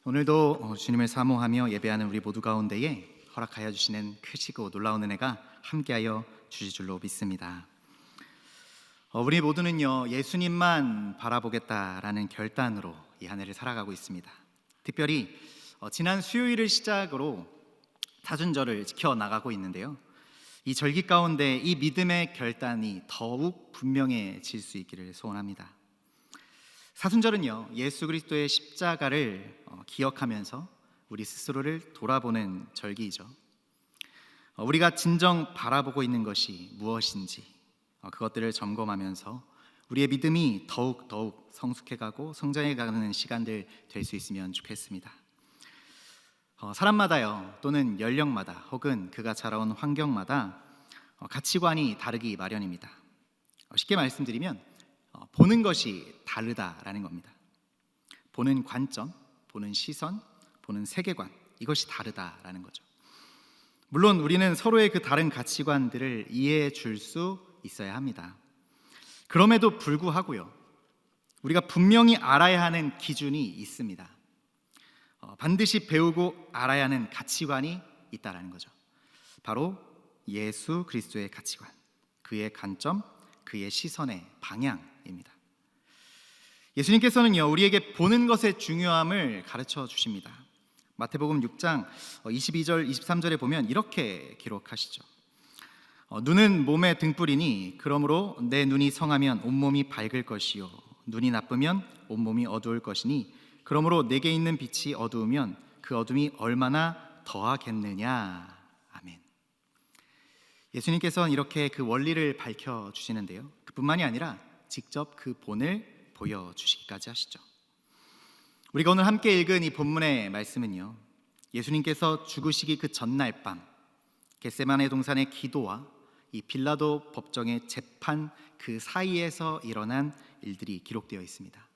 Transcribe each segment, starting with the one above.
오늘도 주님을 사모하며 예배하는 우리 모두 가운데에 허락하여 주시는 크시고 놀라운 은혜가 함께하여 주실 줄로 믿습니다. 우리 모두는요, 예수님만 바라보겠다라는 결단으로 이 한 해를 살아가고 있습니다. 특별히 지난 수요일을 시작으로 사순절을 지켜나가고 있는데요, 이 절기 가운데 이 믿음의 결단이 더욱 분명해질 수 있기를 소원합니다. 사순절은요, 예수 그리스도의 십자가를 기억하면서 우리 스스로를 돌아보는 절기이죠. 우리가 진정 바라보고 있는 것이 무엇인지 그것들을 점검하면서 우리의 믿음이 더욱 성숙해가고 성장해가는 시간들 될 수 있으면 좋겠습니다. 사람마다요, 또는 연령마다 혹은 그가 자라온 환경마다 가치관이 다르기 마련입니다. 쉽게 말씀드리면 보는 것이 다르다라는 겁니다. 보는 관점, 보는 시선, 보는 세계관, 이것이 다르다라는 거죠. 물론 우리는 서로의 그 다른 가치관들을 이해해 줄 수 있어야 합니다. 그럼에도 불구하고요, 우리가 분명히 알아야 하는 기준이 있습니다. 반드시 배우고 알아야 하는 가치관이 있다라는 거죠. 바로 예수 그리스도의 가치관, 그의 관점, 그의 시선의 방향입니다. 예수님께서는요, 우리에게 보는 것의 중요함을 가르쳐 주십니다. 마태복음 6장 22절 23절에 보면 이렇게 기록하시죠. 눈은 몸의 등불이니 그러므로 내 눈이 성하면 온몸이 밝을 것이요 눈이 나쁘면 온몸이 어두울 것이니 그러므로 내게 있는 빛이 어두우면 그 어둠이 얼마나 더하겠느냐. 아멘. 예수님께서는 이렇게 그 원리를 밝혀주시는데요, 그뿐만이 아니라 직접 그 본을 보여주시기까지 하시죠. 우리가 오늘 함께 읽은 이 본문의 말씀은요, 예수님께서 죽으시기 그 전날 밤 겟세마네 동산의 기도와 이 빌라도 법정의 재판 그 사이에서 일어난 일들이 기록되어 있습니다.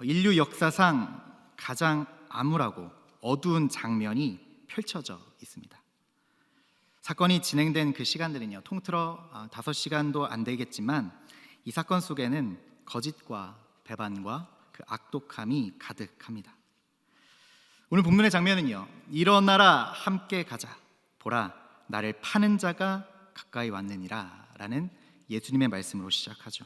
인류 역사상 가장 암울하고 어두운 장면이 펼쳐져 있습니다. 사건이 진행된 그 시간들은요, 통틀어 5시간도 안 되겠지만 이 사건 속에는 거짓과 배반과 그 악독함이 가득합니다. 오늘 본문의 장면은요, 일어나라 함께 가자, 보라 나를 파는 자가 가까이 왔느니라 라는 예수님의 말씀으로 시작하죠.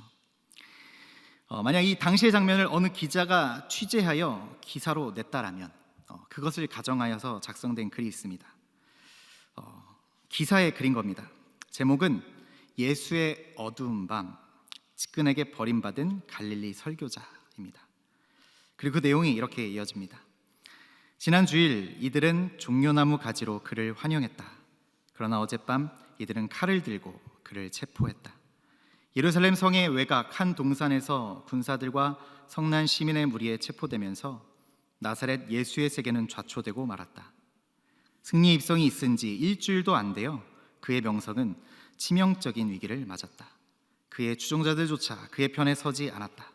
만약 이 당시의 장면을 어느 기자가 취재하여 기사로 냈다라면 그것을 가정하여서 작성된 글이 있습니다. 기사에 그린 겁니다. 제목은 예수의 어두운 밤, 측근에게 버림받은 갈릴리 설교자입니다. 그리고 그 내용이 이렇게 이어집니다. 지난 주일 이들은 종려나무 가지로 그를 환영했다. 그러나 어젯밤 이들은 칼을 들고 그를 체포했다. 예루살렘 성의 외곽 한 동산에서 군사들과 성난 시민의 무리에 체포되면서 나사렛 예수의 세계는 좌초되고 말았다. 승리 입성이 있은 지 일주일도 안 되어 그의 명성은 치명적인 위기를 맞았다. 그의 추종자들조차 그의 편에 서지 않았다.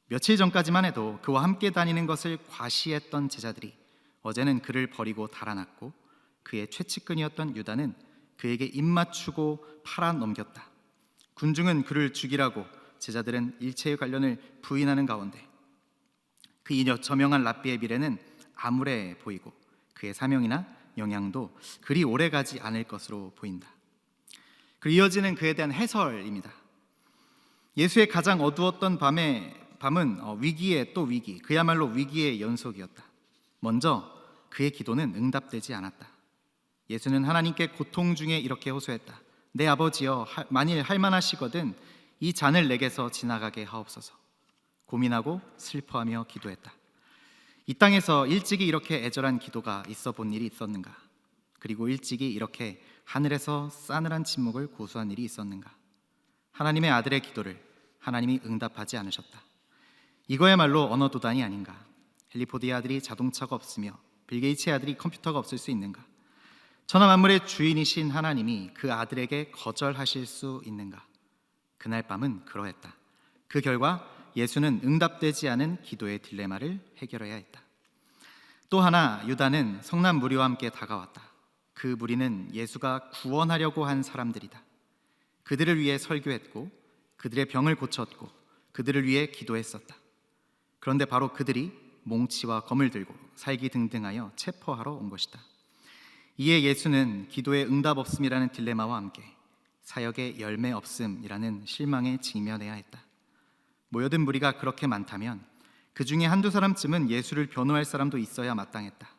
며칠 전까지만 해도 그와 함께 다니는 것을 과시했던 제자들이 어제는 그를 버리고 달아났고 그의 최측근이었던 유다는 그에게 입맞추고 팔아넘겼다. 군중은 그를 죽이라고, 제자들은 일체의 관련을 부인하는 가운데 그 저명한 랍비의 미래는 암울해 보이고 그의 사명이나 영향도 그리 오래가지 않을 것으로 보인다. 그리고 이어지는 그에 대한 해설입니다. 예수의 가장 어두웠던 밤은 위기에 또 위기, 그야말로 위기의 연속이었다. 먼저 그의 기도는 응답되지 않았다. 예수는 하나님께 고통 중에 이렇게 호소했다. 내 아버지여, 만일 할만하시거든 이 잔을 내게서 지나가게 하옵소서. 고민하고 슬퍼하며 기도했다. 이 땅에서 일찍이 이렇게 애절한 기도가 있어 본 일이 있었는가? 그리고 일찍이 이렇게 하늘에서 싸늘한 침묵을 고수한 일이 있었는가? 하나님의 아들의 기도를 하나님이 응답하지 않으셨다. 이거야말로 언어 도단이 아닌가? 헨리 포드의 아들이 자동차가 없으며 빌 게이츠의 아들이 컴퓨터가 없을 수 있는가? 천하 만물의 주인이신 하나님이 그 아들에게 거절하실 수 있는가? 그날 밤은 그러했다. 그 결과 예수는 응답되지 않은 기도의 딜레마를 해결해야 했다. 또 하나, 유다는 성난 무리와 함께 다가왔다. 그 무리는 예수가 구원하려고 한 사람들이다. 그들을 위해 설교했고 그들의 병을 고쳤고 그들을 위해 기도했었다. 그런데 바로 그들이 몽치와 검을 들고 살기등등하여 체포하러 온 것이다. 이에 예수는 기도에 응답 없음이라는 딜레마와 함께 사역에 열매 없음이라는 실망에 직면해야 했다. 모여든 무리가 그렇게 많다면 그 중에 한두 사람쯤은 예수를 변호할 사람도 있어야 마땅했다.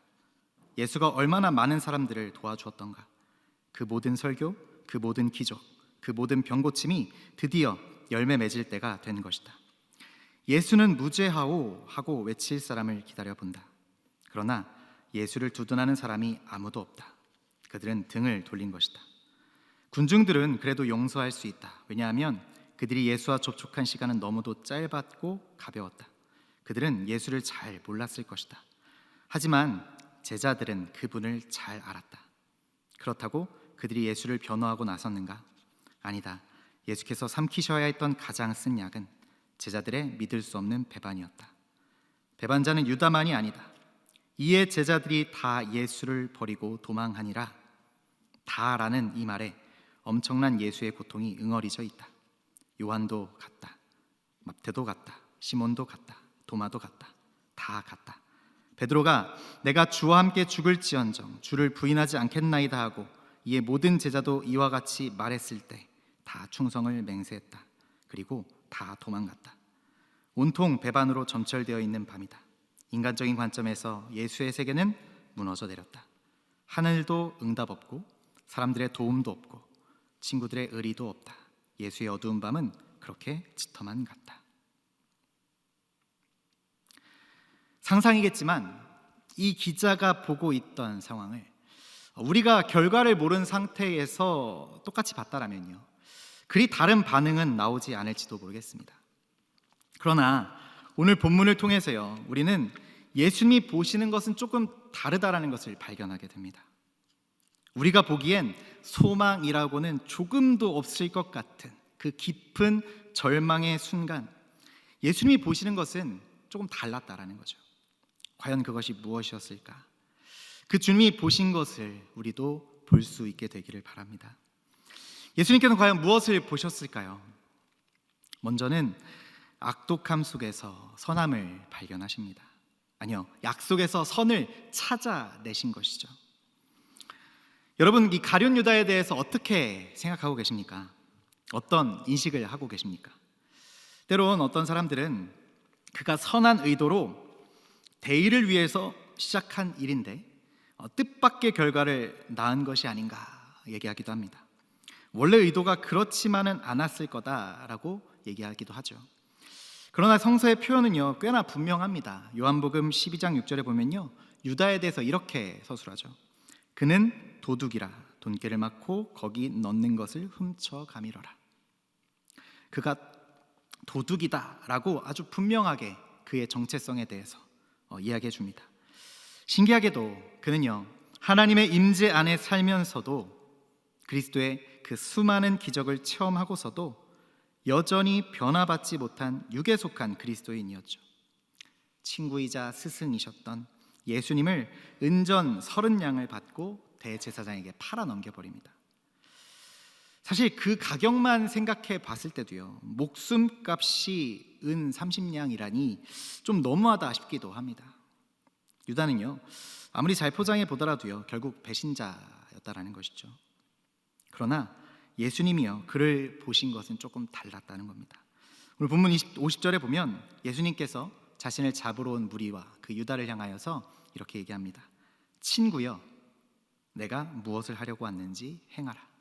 예수가 얼마나 많은 사람들을 도와주었던가. 그 모든 설교, 그 모든 기적, 그 모든 병고침이 드디어 열매 맺을 때가 된 것이다. 예수는 무죄하오 하고 외칠 사람을 기다려본다. 그러나 예수를 두둔하는 사람이 아무도 없다. 그들은 등을 돌린 것이다. 군중들은 그래도 용서할 수 있다. 왜냐하면 그들이 예수와 접촉한 시간은 너무도 짧았고 가벼웠다. 그들은 예수를 잘 몰랐을 것이다. 하지만 제자들은 그분을 잘 알았다. 그렇다고 그들이 예수를 변호하고 나섰는가? 아니다. 예수께서 삼키셔야 했던 가장 쓴 약은 제자들의 믿을 수 없는 배반이었다. 배반자는 유다만이 아니다. 이에 제자들이 다 예수를 버리고 도망하니라. 다라는 이 말에 엄청난 예수의 고통이 응어리져 있다. 요한도 갔다. 맙태도 갔다. 시몬도 갔다. 도마도 갔다. 다 갔다. 베드로가 내가 주와 함께 죽을지언정 주를 부인하지 않겠나이다 하고 이에 모든 제자도 이와 같이 말했을 때 다 충성을 맹세했다. 그리고 다 도망갔다. 온통 배반으로 점철되어 있는 밤이다. 인간적인 관점에서 예수의 세계는 무너져 내렸다. 하늘도 응답 없고 사람들의 도움도 없고 친구들의 의리도 없다. 예수의 어두운 밤은 그렇게 짙어만 갔다. 상상이겠지만 이 기자가 보고 있던 상황을 우리가 결과를 모르는 상태에서 똑같이 봤다라면요, 그리 다른 반응은 나오지 않을지도 모르겠습니다. 그러나 오늘 본문을 통해서요, 우리는 예수님이 보시는 것은 조금 다르다라는 것을 발견하게 됩니다. 우리가 보기엔 소망이라고는 조금도 없을 것 같은 그 깊은 절망의 순간, 예수님이 보시는 것은 조금 달랐다라는 거죠. 과연 그것이 무엇이었을까? 그 주님이 보신 것을 우리도 볼 수 있게 되기를 바랍니다. 예수님께서는 과연 무엇을 보셨을까요? 먼저는 악독함 속에서 선함을 발견하십니다. 아니요, 약속에서 선을 찾아내신 것이죠. 여러분, 이 가룟 유다에 대해서 어떻게 생각하고 계십니까? 어떤 인식을 하고 계십니까? 때론 어떤 사람들은 그가 선한 의도로 대의를 위해서 시작한 일인데 뜻밖의 결과를 낳은 것이 아닌가 얘기하기도 합니다. 원래 의도가 그렇지만은 않았을 거다라고 얘기하기도 하죠. 그러나 성서의 표현은요 꽤나 분명합니다. 요한복음 12장 6절에 보면요, 유다에 대해서 이렇게 서술하죠. 그는 도둑이라 돈깨를 맞고 거기 넣는 것을 훔쳐가미러라. 그가 도둑이다라고 아주 분명하게 그의 정체성에 대해서 이야기해 줍니다. 신기하게도 그는요, 하나님의 임재 안에 살면서도 그리스도의 그 수많은 기적을 체험하고서도 여전히 변화받지 못한 육에 속한 그리스도인이었죠. 친구이자 스승이셨던 예수님을 은전 30냥을 받고 대제사장에게 팔아 넘겨버립니다. 사실 그 가격만 생각해 봤을 때도요, 목숨값이 은 30냥이라니 좀 너무하다 싶기도 합니다. 유다는요, 아무리 잘 포장해 보더라도요 결국 배신자였다라는 것이죠. 그러나 예수님이요 그를 보신 것은 조금 달랐다는 겁니다. 오늘 본문 50절에 보면 예수님께서 자신을 잡으러 온 무리와 그 유다를 향하여서 이렇게 얘기합니다. 친구여, 내가 무엇을 하려고 왔는지 행하라.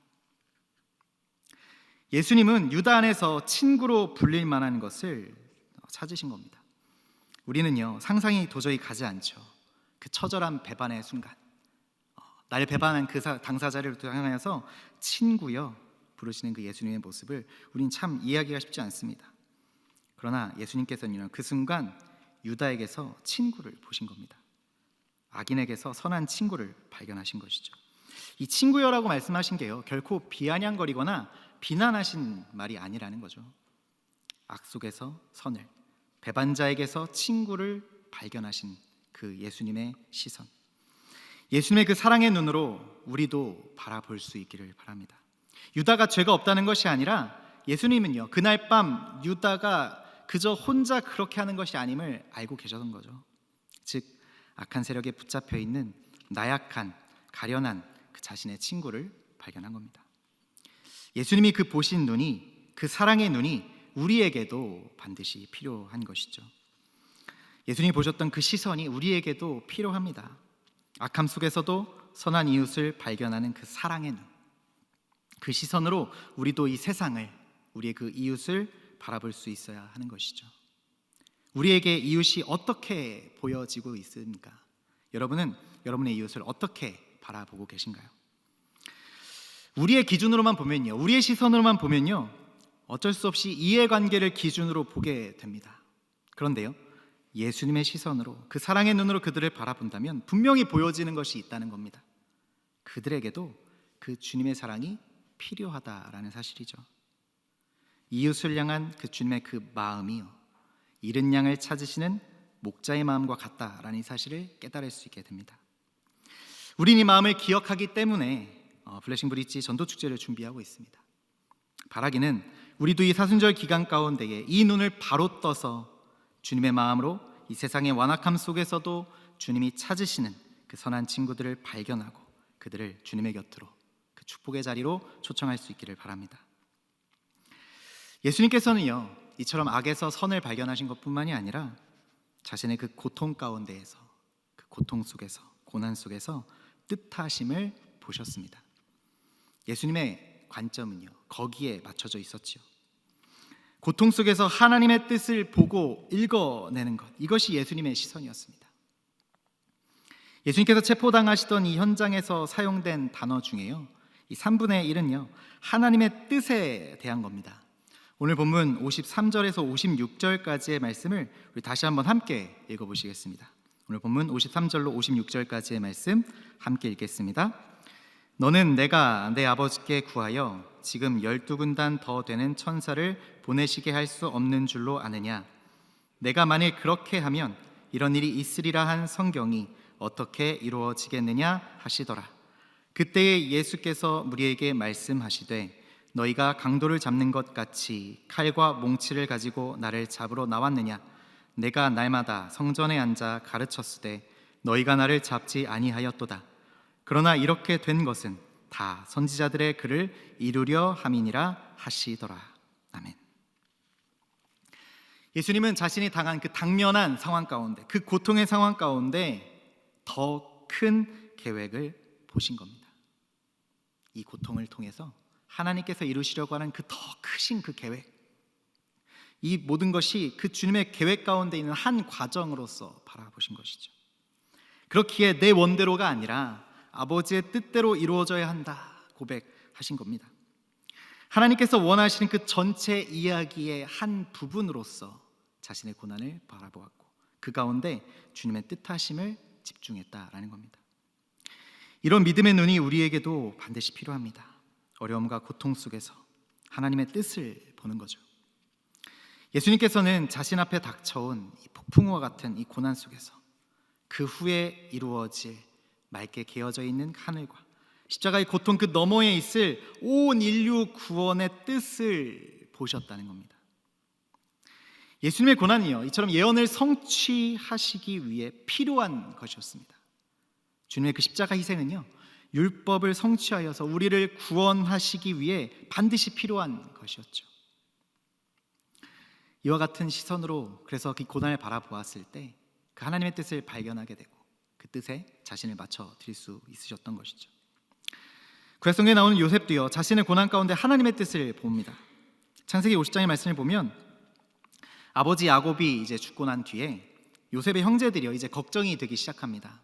예수님은 유다 안에서 친구로 불릴 만한 것을 찾으신 겁니다. 우리는요 상상이 도저히 가지 않죠. 그 처절한 배반의 순간, 날 배반한 그 당사자를 향하여서 친구여 부르시는 그 예수님의 모습을 우린 참 이해하기가 쉽지 않습니다. 그러나 예수님께서는 그 순간 유다에게서 친구를 보신 겁니다. 악인에게서 선한 친구를 발견하신 것이죠. 이 친구여라고 말씀하신 게요 결코 비아냥거리거나 비난하신 말이 아니라는 거죠. 악 속에서 선을, 배반자에게서 친구를 발견하신 그 예수님의 시선, 예수님의 그 사랑의 눈으로 우리도 바라볼 수 있기를 바랍니다. 유다가 죄가 없다는 것이 아니라 예수님은요 그날 밤 유다가 그저 혼자 그렇게 하는 것이 아님을 알고 계셨던 거죠. 즉 악한 세력에 붙잡혀 있는 나약한 가련한 그 자신의 친구를 발견한 겁니다. 예수님이 그 보신 눈이, 그 사랑의 눈이 우리에게도 반드시 필요한 것이죠. 예수님이 보셨던 그 시선이 우리에게도 필요합니다. 악함 속에서도 선한 이웃을 발견하는 그 사랑의 눈, 그 시선으로 우리도 이 세상을, 우리의 그 이웃을 바라볼 수 있어야 하는 것이죠. 우리에게 이웃이 어떻게 보여지고 있습니까? 여러분은 여러분의 이웃을 어떻게 바라보고 계신가요? 우리의 기준으로만 보면요, 우리의 시선으로만 보면요, 어쩔 수 없이 이해관계를 기준으로 보게 됩니다. 그런데요, 예수님의 시선으로, 그 사랑의 눈으로 그들을 바라본다면 분명히 보여지는 것이 있다는 겁니다. 그들에게도 그 주님의 사랑이 필요하다라는 사실이죠. 이웃을 향한 그 주님의 그 마음이요, 잃은 양을 찾으시는 목자의 마음과 같다라는 사실을 깨달을 수 있게 됩니다. 우린 이 마음을 기억하기 때문에 블레싱 브릿지 전도축제를 준비하고 있습니다. 바라기는 우리도 이 사순절 기간 가운데에 이 눈을 바로 떠서 주님의 마음으로 이 세상의 완악함 속에서도 주님이 찾으시는 그 선한 친구들을 발견하고 그들을 주님의 곁으로, 그 축복의 자리로 초청할 수 있기를 바랍니다. 예수님께서는요, 이처럼 악에서 선을 발견하신 것뿐만이 아니라 자신의 그 고통 가운데에서, 그 고통 속에서, 고난 속에서 뜻하심을 보셨습니다. 예수님의 관점은요, 거기에 맞춰져 있었지요. 고통 속에서 하나님의 뜻을 보고 읽어내는 것, 이것이 예수님의 시선이었습니다. 예수님께서 체포당하시던 이 현장에서 사용된 단어 중에요, 이 3분의 1은요 하나님의 뜻에 대한 겁니다. 오늘 본문 53절에서 56절까지의 말씀을 우리 다시 한번 함께 읽어보시겠습니다. 오늘 본문 53절로 56절까지의 말씀 함께 읽겠습니다. 너는 내가 내 아버지께 구하여 지금 12군단 더 되는 천사를 보내시게 할 수 없는 줄로 아느냐? 내가 만일 그렇게 하면 이런 일이 있으리라 한 성경이 어떻게 이루어지겠느냐 하시더라. 그때에 예수께서 무리에게 말씀하시되 너희가 강도를 잡는 것 같이 칼과 몽치를 가지고 나를 잡으러 나왔느냐? 내가 날마다 성전에 앉아 가르쳤으되 너희가 나를 잡지 아니하였도다. 그러나 이렇게 된 것은 다 선지자들의 글을 이루려 함이니라 하시더라. 아멘. 예수님은 자신이 당한 그 당면한 상황 가운데, 그 고통의 상황 가운데 더 큰 계획을 보신 겁니다. 이 고통을 통해서 하나님께서 이루시려고 하는 그 더 크신 그 계획, 이 모든 것이 그 주님의 계획 가운데 있는 한 과정으로서 바라보신 것이죠. 그렇기에 내 원대로가 아니라 아버지의 뜻대로 이루어져야 한다 고백하신 겁니다. 하나님께서 원하시는 그 전체 이야기의 한 부분으로서 자신의 고난을 바라보았고 그 가운데 주님의 뜻하심을 집중했다라는 겁니다. 이런 믿음의 눈이 우리에게도 반드시 필요합니다. 어려움과 고통 속에서 하나님의 뜻을 보는 거죠. 예수님께서는 자신 앞에 닥쳐온 이 폭풍우와 같은 이 고난 속에서 그 후에 이루어질 맑게 개어져 있는 하늘과 십자가의 고통 그 너머에 있을 온 인류 구원의 뜻을 보셨다는 겁니다. 예수님의 고난이요, 이처럼 예언을 성취하시기 위해 필요한 것이었습니다. 주님의 그 십자가 희생은요, 율법을 성취하여서 우리를 구원하시기 위해 반드시 필요한 것이었죠. 이와 같은 시선으로 그래서 그 고난을 바라보았을 때 그 하나님의 뜻을 발견하게 되고 그 뜻에 자신을 맞춰 드릴 수 있으셨던 것이죠. 구약성경에 나오는 요셉도요, 자신의 고난 가운데 하나님의 뜻을 봅니다. 창세기 50장의 말씀을 보면 아버지 야곱이 이제 죽고 난 뒤에 요셉의 형제들이요 이제 걱정이 되기 시작합니다.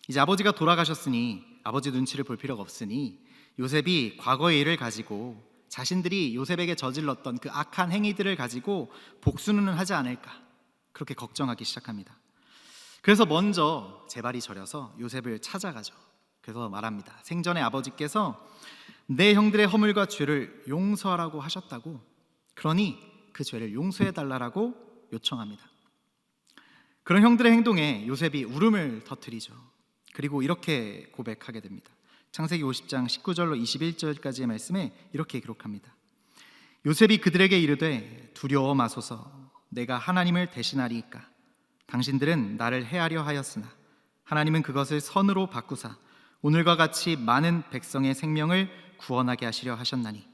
이제 아버지가 돌아가셨으니 아버지 눈치를 볼 필요가 없으니 요셉이 과거의 일을 가지고 자신들이 요셉에게 저질렀던 그 악한 행위들을 가지고 복수는 하지 않을까, 그렇게 걱정하기 시작합니다. 그래서 먼저 제발이 저려서 요셉을 찾아가죠. 그래서 말합니다. 생전에 아버지께서 내 형들의 허물과 죄를 용서하라고 하셨다고, 그러니 그 죄를 용서해달라고 요청합니다. 그런 형들의 행동에 요셉이 울음을 터뜨리죠. 그리고 이렇게 고백하게 됩니다. 창세기 50장 19절로 21절까지의 말씀에 이렇게 기록합니다. 요셉이 그들에게 이르되 두려워 마소서, 내가 하나님을 대신하리이까. 당신들은 나를 해하려 하였으나 하나님은 그것을 선으로 바꾸사 오늘과 같이 많은 백성의 생명을 구원하게 하시려 하셨나니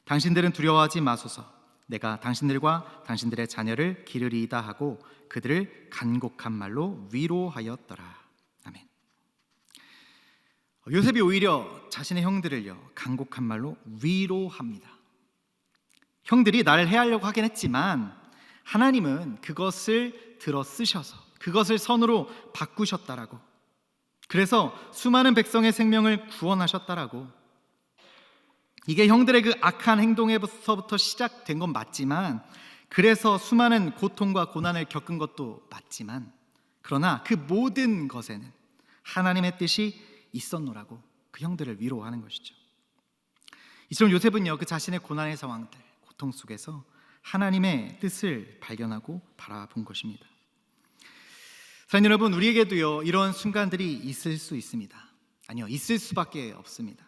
당신들은 두려워하지 마소서. 내가 당신들과 당신들의 자녀를 기르리이다 하고 그들을 간곡한 말로 위로하였더라. 아멘. 요셉이 오히려 자신의 형들을요 간곡한 말로 위로합니다. 형들이 나를 해하려고 하긴 했지만 하나님은 그것을 들어 쓰셔서 그것을 선으로 바꾸셨다라고, 그래서 수많은 백성의 생명을 구원하셨다라고. 이게 형들의 그 악한 행동에서부터 시작된 건 맞지만, 그래서 수많은 고통과 고난을 겪은 것도 맞지만, 그러나 그 모든 것에는 하나님의 뜻이 있었노라고 그 형들을 위로하는 것이죠. 이처럼 요셉은요 그 자신의 고난의 상황들, 고통 속에서 하나님의 뜻을 발견하고 바라본 것입니다. 사랑하는 여러분, 우리에게도요 이런 순간들이 있을 수 있습니다. 아니요, 있을 수밖에 없습니다.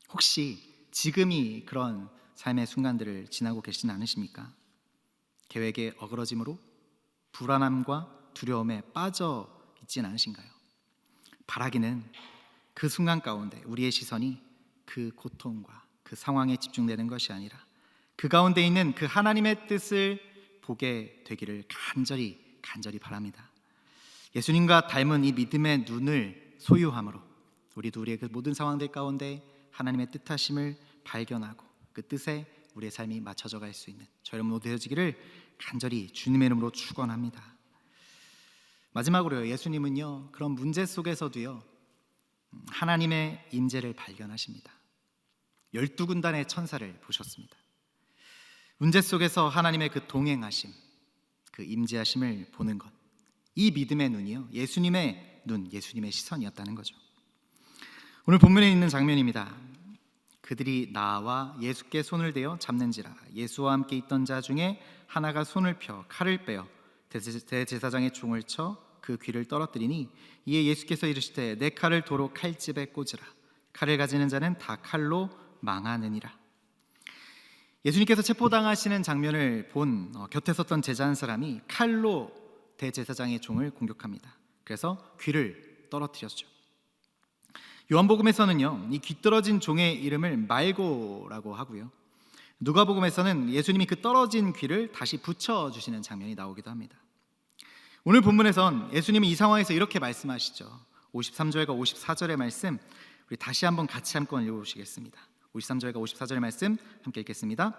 혹시 지금이 그런 삶의 순간들을 지나고 계시지 않으십니까? 계획의 어그러짐으로 불안함과 두려움에 빠져 있진 않으신가요? 바라기는 그 순간 가운데 우리의 시선이 그 고통과 그 상황에 집중되는 것이 아니라 그 가운데 있는 그 하나님의 뜻을 보게 되기를 간절히 바랍니다. 예수님과 닮은 이 믿음의 눈을 소유함으로 우리도 우리의 그 모든 상황들 가운데 하나님의 뜻하심을 발견하고 그 뜻에 우리의 삶이 맞춰져 갈 수 있는 저 여러분 모두 되어지기를 간절히 주님의 이름으로 축원합니다. 마지막으로요, 예수님은요 그런 문제 속에서도요 하나님의 임재를 발견하십니다. 12군단의 천사를 보셨습니다. 문제 속에서 하나님의 그 동행하심, 그 임재하심을 보는 것, 이 믿음의 눈이요 예수님의 눈, 예수님의 시선이었다는 거죠. 오늘 본문에 있는 장면입니다. 그들이 나와 예수께 손을 대어 잡는지라 예수와 함께 있던 자 중에 하나가 손을 펴 칼을 빼어 대제사장의 종을 쳐 그 귀를 떨어뜨리니 이에 예수께서 이르시되 내 칼을 도로 칼집에 꽂으라. 칼을 가지는 자는 다 칼로 망하느니라. 예수님께서 체포당하시는 장면을 본 곁에 섰던 제자 한 사람이 칼로 대제사장의 종을 공격합니다. 그래서 귀를 떨어뜨렸죠. 요한복음에서는요 이 귀떨어진 종의 이름을 말고라고 하고요, 누가복음에서는 예수님이 그 떨어진 귀를 다시 붙여주시는 장면이 나오기도 합니다. 오늘 본문에선 예수님이 이 상황에서 이렇게 말씀하시죠. 53절과 54절의 말씀 우리 다시 한번 같이 한번 읽어보시겠습니다. 53절과 54절의 말씀 함께 읽겠습니다.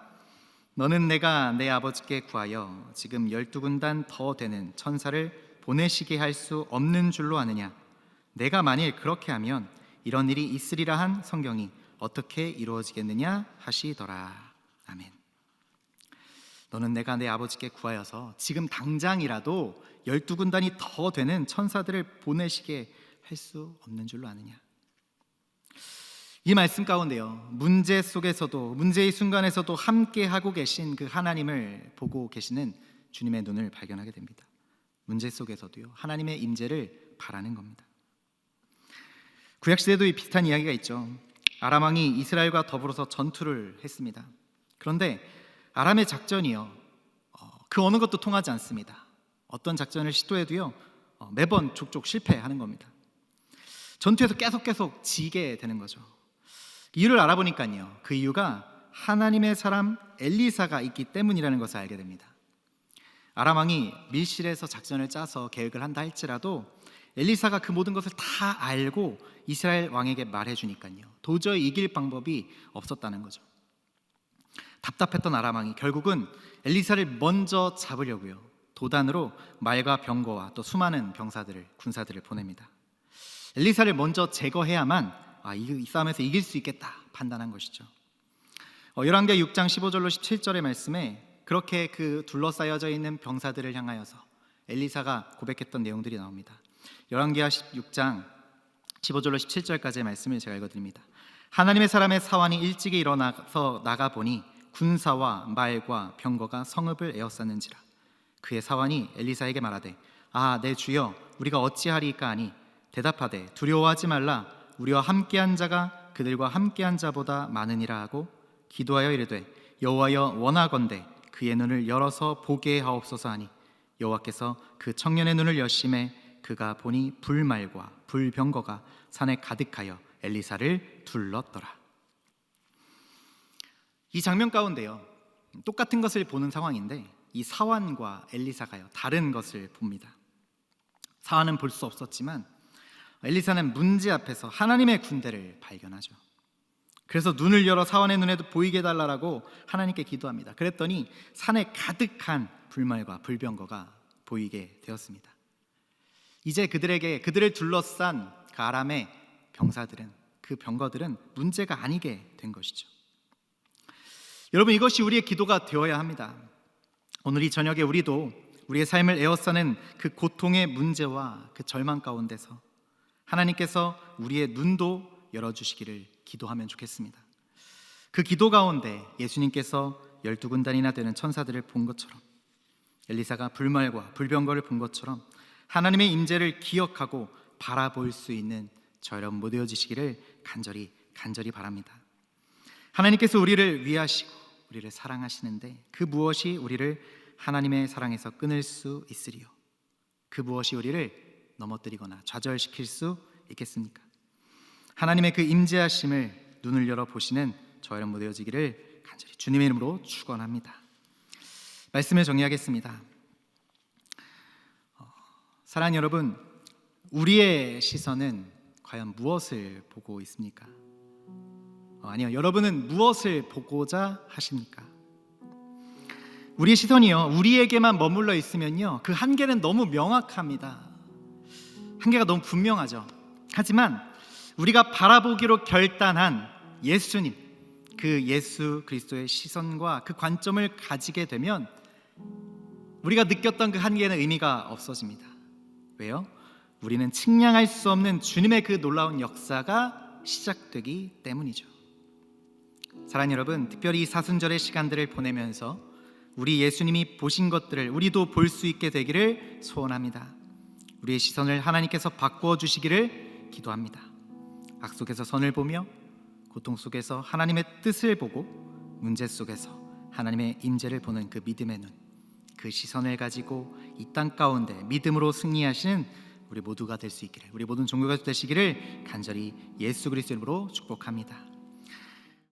너는 내가 내 아버지께 구하여 지금 12군단 더 되는 천사를 보내시게 할 수 없는 줄로 아느냐? 내가 만일 그렇게 하면 이런 일이 있으리라 한 성경이 어떻게 이루어지겠느냐 하시더라. 아멘. 너는 내가 내 아버지께 구하여서 지금 당장이라도 12군단이 더 되는 천사들을 보내시게 할 수 없는 줄로 아느냐? 이 말씀 가운데요 문제 속에서도, 문제의 순간에서도 함께 하고 계신 그 하나님을 보고 계시는 주님의 눈을 발견하게 됩니다. 문제 속에서도요 하나님의 임재를 바라는 겁니다. 구약시대도 비슷한 이야기가 있죠. 아람 왕이 이스라엘과 더불어서 전투를 했습니다. 그런데 아람의 작전이요 그 어느 것도 통하지 않습니다. 어떤 작전을 시도해도요 매번 족족 실패하는 겁니다. 전투에서 계속 지게 되는 거죠. 이유를 알아보니까요 그 이유가 하나님의 사람 엘리사가 있기 때문이라는 것을 알게 됩니다. 아람 왕이 밀실에서 작전을 짜서 계획을 한다 할지라도 엘리사가 그 모든 것을 다 알고 이스라엘 왕에게 말해주니까요 도저히 이길 방법이 없었다는 거죠. 답답했던 아람 왕이 결국은 엘리사를 먼저 잡으려고요 도단으로 말과 병거와 또 수많은 병사들을, 군사들을 보냅니다. 엘리사를 먼저 제거해야만 이 싸움에서 이길 수 있겠다 판단한 것이죠. 열왕기하 6장 15절로 17절의 말씀에 그렇게 그 둘러싸여져 있는 병사들을 향하여서 엘리사가 고백했던 내용들이 나옵니다. 열왕기하 6장 15절로 17절까지의 말씀을 제가 읽어드립니다. 하나님의 사람의 사환이 일찍이 일어나서 나가보니 군사와 말과 병거가 성읍을 에워쌌는지라. 그의 사환이 엘리사에게 말하되 내 주여 우리가 어찌하리이까 하니 대답하되 두려워하지 말라. 우리와 함께한 자가 그들과 함께한 자보다 많으니라 하고 기도하여 이르되 여호와여 원하건대 그의 눈을 열어서 보게 하옵소서 하니 여호와께서 그 청년의 눈을 여심해 그가 보니 불말과 불병거가 산에 가득하여 엘리사를 둘렀더라. 이 장면 가운데요, 똑같은 것을 보는 상황인데 이 사환과 엘리사가요 다른 것을 봅니다. 사환은 볼 수 없었지만 엘리사는 문제 앞에서 하나님의 군대를 발견하죠. 그래서 눈을 열어 사환의 눈에도 보이게 해달라고 하나님께 기도합니다. 그랬더니 산에 가득한 불말과 불병거가 보이게 되었습니다. 이제 그들을 둘러싼 그 아람의 병사들은, 그 병거들은 문제가 아니게 된 것이죠. 여러분, 이것이 우리의 기도가 되어야 합니다. 오늘 이 저녁에 우리도 우리의 삶을 에워싸는 그 고통의 문제와 그 절망 가운데서 하나님께서 우리의 눈도 열어주시기를 기도하면 좋겠습니다. 그 기도 가운데 예수님께서 12군단이나 되는 천사들을 본 것처럼, 엘리사가 불말과 불병거를 본 것처럼 하나님의 임재를 기억하고 바라볼 수 있는 저 여러분 못 되어지시기를 간절히 바랍니다. 하나님께서 우리를 위하시고 우리를 사랑하시는데 그 무엇이 우리를 하나님의 사랑에서 끊을 수 있으리요? 그 무엇이 우리를 넘어뜨리거나 좌절시킬 수 있겠습니까? 하나님의 그 임재하심을 눈을 열어 보시는 저 여러분 못 되어지기를 간절히 주님의 이름으로 축원합니다. 말씀을 정리하겠습니다. 사랑하는 여러분, 우리의 시선은 과연 무엇을 보고 있습니까? 아니요, 여러분은 무엇을 보고자 하십니까? 우리의 시선이요, 우리에게만 머물러 있으면요, 그 한계는 너무 명확합니다. 한계가 너무 분명하죠. 하지만 우리가 바라보기로 결단한 예수님, 그 예수 그리스도의 시선과 그 관점을 가지게 되면 우리가 느꼈던 그 한계는 의미가 없어집니다. 왜요? 우리는 측량할 수 없는 주님의 그 놀라운 역사가 시작되기 때문이죠. 사랑하는 여러분, 특별히 이 사순절의 시간들을 보내면서 우리 예수님이 보신 것들을 우리도 볼 수 있게 되기를 소원합니다. 우리의 시선을 하나님께서 바꾸어 주시기를 기도합니다. 악 속에서 선을 보며 고통 속에서 하나님의 뜻을 보고 문제 속에서 하나님의 임재를 보는 그 믿음의 눈, 그 시선을 가지고 이 땅 가운데 믿음으로 승리하시는 우리 모두가 될 수 있기를, 우리 모든 종교가 되시기를 간절히 예수 그리스도 이름으로 축복합니다.